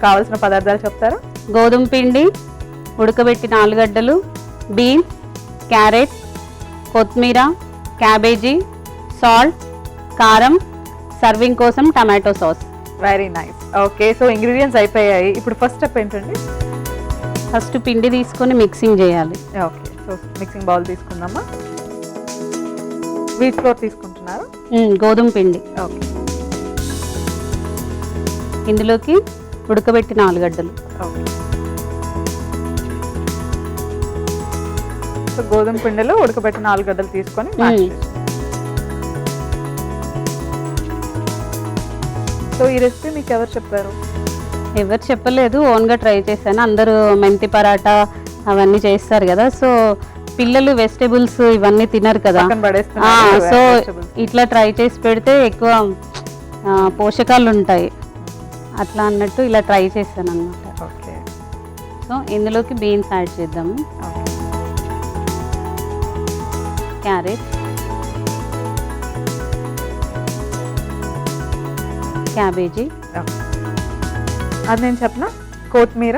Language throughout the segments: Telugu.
కావాల్సిన పదార్థాలు చెప్తారా? గోధుమ పిండి, ఉడకబెట్టిన ఆలుగడ్డలు, బీన్స్, క్యారెట్, కొత్తిమీర, క్యాబేజీ, సాల్ట్, కారం, సర్వింగ్ కోసం tomato sauce. Very nice. Okay, so ingredients అయిపోయాయి. ఇప్పుడు ఫస్ట్ స్టెప్ ఏంటండి? ఫస్ట్ పిండి తీసుకొని మిక్సింగ్ చేయాలి. ఓకే, సో మిక్సింగ్ బౌల్ తీసుకుందామా? వీట్ ఫ్లోర్ తీసుకుంటున్నారు? గోధుమ పిండి. ఓకే, ఇందులోకి ఉడకబెట్టిన ఆలుగడ్డలు. ఓకే, సో గోధుమ పిండిలో ఉడకబెట్టిన ఆలుగడ్డలు తీసుకొని సో ఈ రెసిపీ మీకు ఎవరు చెప్పారు? ఎవరు చెప్పలేదు, ఓన్గా ట్రై చేశాను. అందరూ మెంతి పరాటా అవన్నీ చేస్తారు కదా, సో పిల్లలు వెజిటేబుల్స్ ఇవన్నీ తినరు కదా, సో ఇట్లా ట్రై చేసి పెడితే ఎక్కువ పోషకాలు ఉంటాయి అట్లా అన్నట్టు ఇలా ట్రై చేశాను అన్నమాట. ఓకే, సో ఇందులోకి బీన్స్ యాడ్ చేద్దాము, క్యారెట్, క్యాబేజీ, అది నేను చెప్పనా? కొత్తిమీర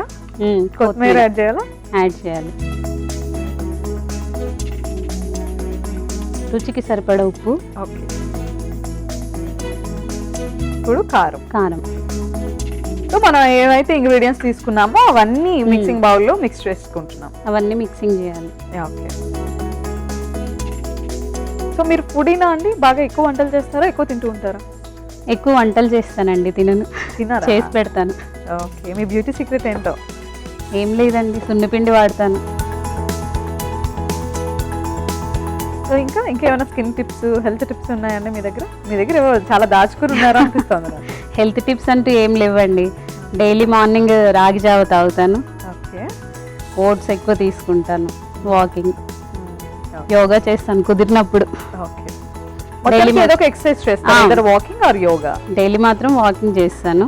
యాడ్ చేయాలా? యాడ్ చేయాలి. రుచికి సరిపడా ఉప్పు. ఓకే, ఇప్పుడు కారం. సో మనం ఏవైతే ఇంగ్రీడియంట్స్ తీసుకున్నామో అవన్నీ మిక్సింగ్ బౌల్లో మిక్స్ చేసుకుంటున్నాం. అవన్నీ మిక్సింగ్ చేయాలి. ఓకే, సో మీరు ఫుడీనా అండి? బాగా ఎక్కువ వంటలు చేస్తారా, ఎక్కువ తింటూ ఉంటారా? ఎక్కువ వంటలు చేస్తానండి, తినరా? చేసి పెడతాను. ఓకే, మీ బ్యూటీ సీక్రెట్ ఏంటో? ఏం లేదండి, సున్నిపిండి వాడతాను. సో ఇంకేమైనా స్కిన్ టిప్స్, హెల్త్ టిప్స్ ఉన్నాయండి మీ దగ్గర? మీ దగ్గర చాలా దాచుకుని ఉన్నారా అనిపిస్తుంది. హెల్త్ టిప్స్ అంటూ ఏం లేవండి. డైలీ మార్నింగ్ రాగి జావ తాగుతాను. ఓకే, ఓట్స్ ఎక్కువ తీసుకుంటాను, వాకింగ్, యోగా చేస్తాను కుదిరినప్పుడు. ఓకే, ఎక్సర్సైజ్ చేస్తాను, వాకింగ్ ఆర్ యోగా? డైలీ మాత్రం వాకింగ్ చేస్తాను.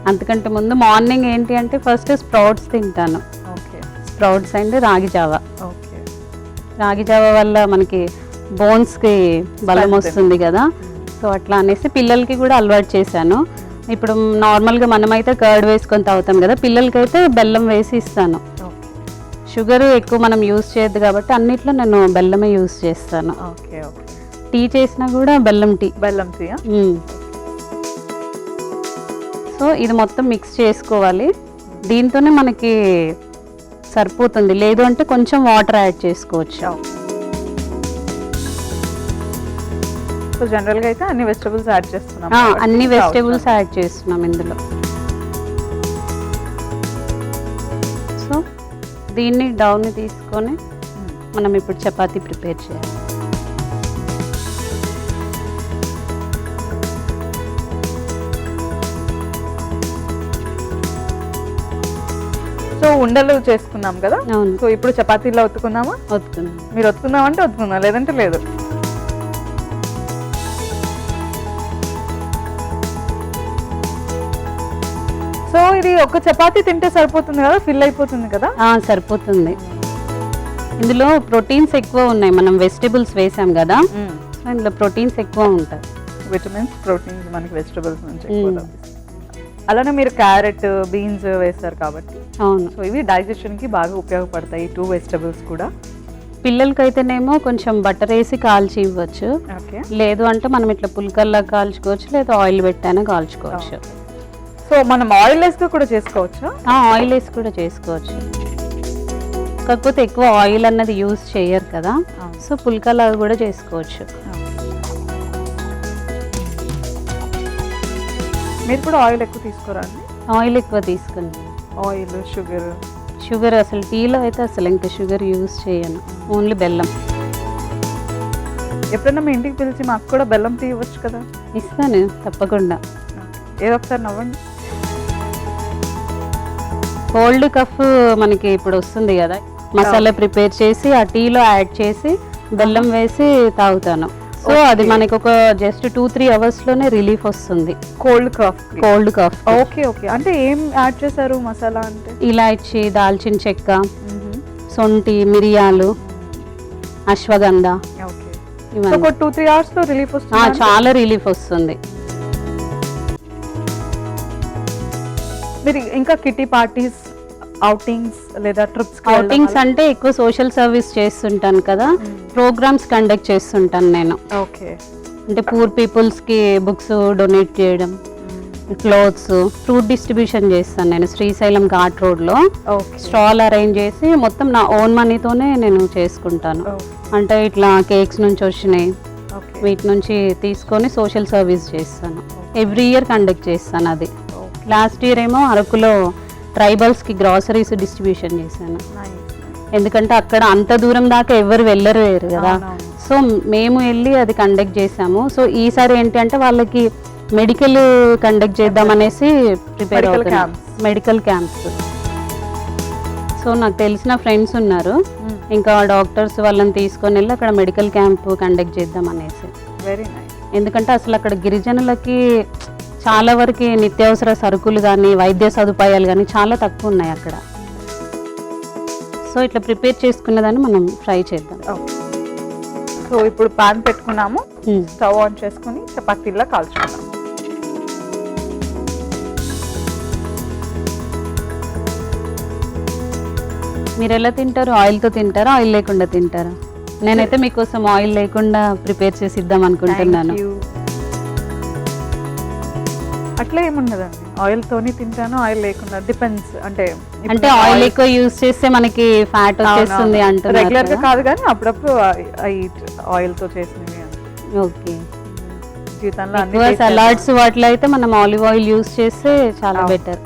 అంతకంటే ముందు మార్నింగ్ ఏంటి అంటే ఫస్ట్ స్ప్రౌట్స్ తింటాను. ఓకే, స్ప్రౌట్స్ అండ్ రాగి జావ. ఓకే, రాగి జావ వల్ల మనకి బోన్స్కి బలం వస్తుంది కదా, సో అట్లా అనేసి పిల్లలకి కూడా అలవాటు చేశాను. ఇప్పుడు నార్మల్గా మనమైతే కర్డ్ వేసుకొని తాగుతాం కదా, పిల్లలకైతే బెల్లం వేసి ఇస్తాను. షుగర్ ఎక్కువ మనం యూజ్ చేయొద్దు కాబట్టి అన్నిట్లో నేను బెల్లమే యూజ్ చేస్తాను. ఓకే, ఓకే, టీ చేసినా కూడా బెల్లం టీ. సో ఇది మొత్తం మిక్స్ చేసుకోవాలి. దీంతోనే మనకి సరిపోతుంది, లేదు అంటే కొంచెం వాటర్ యాడ్ చేసుకోవచ్చు. సో జనరల్గా అయితే అన్ని వెజిటబుల్స్ యాడ్ చేస్తున్నాం. అన్ని వెజిటబుల్స్ యాడ్ చేస్తున్నాం ఇందులో. సో దీన్ని డౌన్ తీసుకొని మనం ఇప్పుడు చపాతీ ప్రిపేర్ చేయాలి. సో ఉండలు చేసుకున్నాం కదా, అవును. సో ఇప్పుడు చపాతీలో ఒత్తుకుందామా? ఒత్తుకుందాం. మీరు ఒత్తుకుందామంటే ఒత్తుకుందాం, లేదంటే లేదు. సో ఇది ఒక చపాతీ తింటే సరిపోతుంది కదా, ఫిల్ అయిపోతుంది కదా? సరిపోతుంది. ఇందులో ప్రోటీన్స్ ఎక్కువ ఉన్నాయి, మనం వెజిటబుల్స్ వేసాం కదా, ఇందులో ప్రోటీన్స్ ఎక్కువ ఉంటాయి. విటమిన్స్, ప్రోటీన్స్ మనకి వెజిటబుల్స్ నుంచి ఎక్కువ. అలానే మీరు క్యారెట్, బీన్స్ వేస్తారు కాబట్టి అవును, సో ఇవి డైజెషన్కి బాగా ఉపయోగపడతాయి, 2 వెజిటబుల్స్ కూడా. పిల్లలకైతేనేమో కొంచెం బటర్ వేసి కాల్చి ఇవ్వచ్చు, లేదు అంటే మనం ఇట్లా పుల్కల్లా కాల్చుకోవచ్చు, లేదా ఆయిల్ పెట్టైనా కాల్చుకోవచ్చు. సో మనం ఆయిల్ వేసి కూడా చేసుకోవచ్చు? ఆయిల్ వేసి కూడా చేసుకోవచ్చు, కాకపోతే ఎక్కువ ఆయిల్ అన్నది యూజ్ చేయరు కదా, సో పుల్కల్లా కూడా చేసుకోవచ్చు. మీరు కూడా ఆయిల్ ఎక్కువ తీసుకోరా అండి? ఆయిల్ ఎక్కువ తీసుకున్నాను. ఆయిల్, షుగర్ అసలు టీలో అయితే అసలు ఇంకా షుగర్ యూజ్ చేయను, ఓన్లీ బెల్లం. ఎప్పుడైనా మీ ఇంటికి పిలిచి మాకు కూడా బెల్లం టీ ఇవ్వచ్చు కదా? ఇస్తాను తప్పకుండా. ఏదో ఒకసారి నవ్వండి. కోల్డ్ కఫ్ మనకి ఇప్పుడు వస్తుంది కదా, మసాలా ప్రిపేర్ చేసి ఆ టీలో యాడ్ చేసి బెల్లం వేసి తాగుతాను. సో అది మనకి ఒక జస్ట్ 2-3 hours లోనే రిలీఫ్ వస్తుంది కోల్డ్ కాఫ్. ఓకే, ఓకే, అంటే ఏం యాడ్ చేశారు మసాలా అంటే? ఇలాచి, దాల్చిన చెక్క, సొంటి, మిరియాలు, అశ్వగంధ, ఇవన్నీ 2-3 hours లో రిలీఫ్ వస్తుంది. చాలా రిలీఫ్ వస్తుంది. మీరు ఇంకా కిటీ పార్టీస్, అవుటింగ్స్ లేదా ట్రిప్స్? అవుటింగ్స్ అంటే ఎక్కువ సోషల్ సర్వీస్ చేస్తుంటాను కదా, ప్రోగ్రామ్స్ కండక్ట్ చేస్తుంటాను నేను. ఓకే. అంటే పూర్ పీపుల్స్కి బుక్స్ డొనేట్ చేయడం, క్లోత్స్, ఫ్రూట్ డిస్ట్రిబ్యూషన్ చేస్తాను నేను శ్రీశైలం ఘాట్ రోడ్లో. స్టాల్ అరేంజ్ చేసి మొత్తం నా ఓన్ మనీతోనే నేను చేసుకుంటాను. అంటే ఇట్లా కేక్స్ నుంచి వచ్చినాయి వీటి నుంచి తీసుకొని సోషల్ సర్వీస్ చేస్తాను. ఎవ్రీ ఇయర్ కండక్ట్ చేస్తాను అది. లాస్ట్ ఇయర్ ఏమో అరకులో ట్రైబల్స్కి గ్రాసరీస్ డిస్ట్రిబ్యూషన్ చేశాను. ఎందుకంటే అక్కడ అంత దూరం దాకా ఎవరు వెళ్ళలేరు కదా, సో మేము వెళ్ళి అది కండక్ట్ చేసాము. సో ఈసారి ఏంటి అంటే వాళ్ళకి మెడికల్ కండక్ట్ చేద్దాం అనేసి ప్రిపేర్ అవుతున్నాం, మెడికల్ క్యాంప్స్. సో నాకు తెలిసిన ఫ్రెండ్స్ ఉన్నారు, ఇంకా డాక్టర్స్ వాళ్ళని తీసుకొని వెళ్ళి అక్కడ మెడికల్ క్యాంప్ కండక్ట్ చేద్దాం అనేసి. Very nice. ఎందుకంటే అసలు అక్కడ గిరిజనులకి చాలా వరకు నిత్యావసర సరుకులు కానీ వైద్య సదుపాయాలు కానీ చాలా తక్కువ ఉన్నాయి అక్కడ. సో ఇట్లా ప్రిపేర్ చేసుకున్నదాన్ని మనం ఫ్రై చేద్దాం. సో ఇప్పుడు పాన్ పెట్టుకున్నాము, స్టవ్ ఆన్ చేసుకుని చపాతీలా కాల్చుకున్నాం. మీరు ఎలా తింటారు? ఆయిల్తో తింటారా, ఆయిల్ లేకుండా తింటారా? నేనైతే మీకోసం ఆయిల్ లేకుండా ప్రిపేర్ చేసి ఇద్దాం అనుకుంటున్నాను. అట్లా ఏముండదండి, ఆయిల్ తోని తింటాను, ఆయిల్ లేకుండా డిపెండ్స్. అంటే ఆయిల్ ఎక్కువ యూజ్ చేస్తే మనకి ఫ్యాట్ వచ్చేస్తుంది అంటారు. రెగ్యులర్ గా కాదు కానీ అప్పుడప్పుడు ఆయిల్ తో చేసినవి. ఓకే. జీవితంలో సలాడ్స్ వాటిలో అయితే మనం ఆలివ్ ఆయిల్ యూజ్ చేస్తే చాలా బెటర్.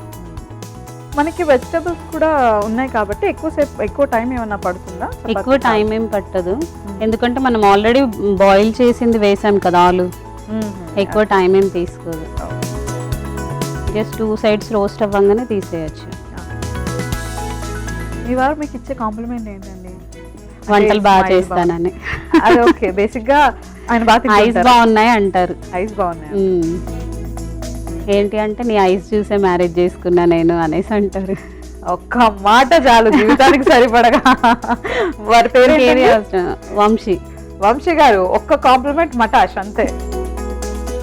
మనకి వెజిటబుల్స్ కూడా ఉన్నాయి కాబట్టి ఎక్కువ టైం ఏమన్నా పడుతుందా? ఎక్కువ టైం ఏం పట్టదు, ఎందుకంటే మనం ఆల్రెడీ బాయిల్ చేసింది వేసాం కదా ఆలు, ఎక్కువ టైం ఏం తీసుకోదు. జస్ట్ 2 sides రోస్ట్ అవ్వగానే తీసేయచ్చు. ఈ వారు మీకు ఇచ్చే కాంప్లిమెంట్ ఏంటండి? వంటలు బాగా చేస్తానని. అది ఓకే. బేసిక్ గా ఆయన బాగా ఐస్ బాగున్నాయి అంటారు. ఐస్ బాగున్నాయి ఏంటి అంటే నీ ఐస్ చూసే మ్యారేజ్ చేసుకున్నా నేను అనేసి అంటారు. ఒక్క మాట చాలు జీవితానికి సరిపడగా. వారి పేరు వంశీ. వంశీ గారు ఒక్క కాంప్లిమెంట్ మటాష్ అంతే.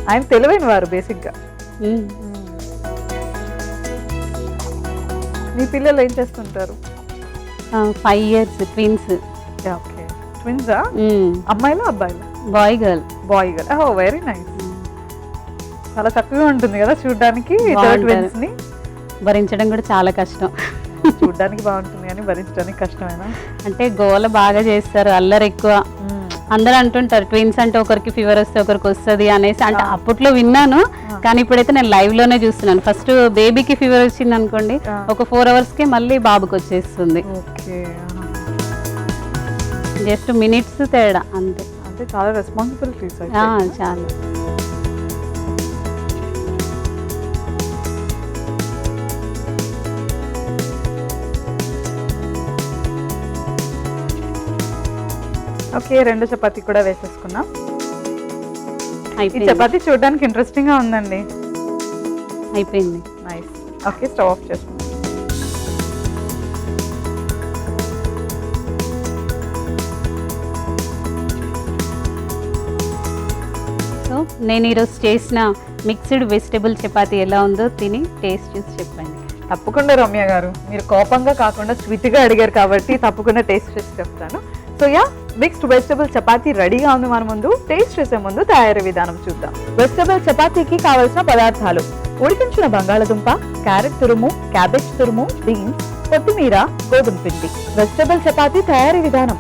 ఆయన తెలివైన వారు బేసిక్ గా. మీ పిల్లలు ఏం చేస్తుంటారు? 5 years ట్విన్స్. ఓకే. ట్విన్సా? అమ్మాయిలా అబ్బాయిలా? Boy girl. Boy girl. Oh very nice. చాలా చక్కగా ఉంటుంది కదా చూడడానికి. ట్విన్స్ ని భరించడం కూడా చాలా కష్టం. చూడడానికి బాగుంటుంది కానీ భరించడానికి కష్టమేనా? అంటే గోల బాగా చేస్తారు, అల్లరి ఎక్కువ. అందరూ అంటుంటారు ట్విన్స్ అంటే ఒకరికి ఫీవర్ వస్తే ఒకరికి వస్తుంది అనేసి. అంటే అప్పట్లో విన్నాను కానీ ఇప్పుడైతే నేను లైవ్ లోనే చూస్తున్నాను. ఫస్ట్ బేబీకి ఫీవర్ వచ్చింది అనుకోండి, ఒక 4 hours కి మళ్ళీ బాబుకి వచ్చేస్తుంది. జస్ట్ మినిట్స్ తేడా అంతే. అంటే చాలా రెస్పాన్సిబిలిటీస్. చాలా. ఓకే. 2 చపాతీ కూడా వేసేసుకున్నాం. ఈ అయిపోయింది. చపాతీ చూడడానికి ఇంట్రెస్టింగ్ గా ఉందండి. అయిపోయింది. నైస్. ఓకే. స్టవ్ ఆఫ్ చేసుకున్నాం. సో నేను ఈరోజు చేసిన మిక్స్డ్ వెజిటబుల్ చపాతీ ఎలా ఉందో తిని టేస్ట్ చూసి చెప్పండి. తప్పకుండా రమ్య గారు, మీరు కోపంగా కాకుండా స్వీట్గా అడిగారు కాబట్టి తప్పకుండా టేస్ట్ చేసి చెప్తాను. సో మిక్స్డ్ వెజిటబుల్ చపాతీ రెడీగా ఉంది. మన ముందు టేస్ట్ చేసే ముందు తయారీ విధానం చూద్దాం. వెజిటబుల్ చపాతీకి కావలసిన పదార్థాలు: ఉడికించిన బంగాళదుంప, క్యారెట్ తురుము, క్యాబేజ్ తురుము, బీన్స్, కొత్తిమీర, గోధుమ పిండి. వెజిటబుల్ చపాతీ తయారీ విధానం: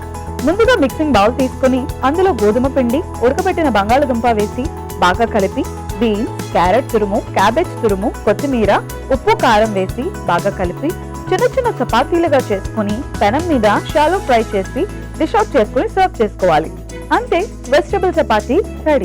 ముందుగా మిక్సింగ్ బౌల్ తీసుకుని అందులో గోధుమ పిండి, ఉడకబెట్టిన బంగాళదుంప వేసి బాగా కలిపి బీన్స్, క్యారెట్ తురుము, క్యాబేజ్ తురుము, కొత్తిమీర, ఉప్పు, కారం వేసి బాగా కలిపి చిన్న చిన్న చపాతీలుగా చేసుకుని పెనం మీద షాలో ఫ్రై చేసి డిష్ అవుట్ చేసుకుని సర్వ్ చేసుకోవాలి. అంతే, వెజిటబుల్ చపాతీ రెడీ.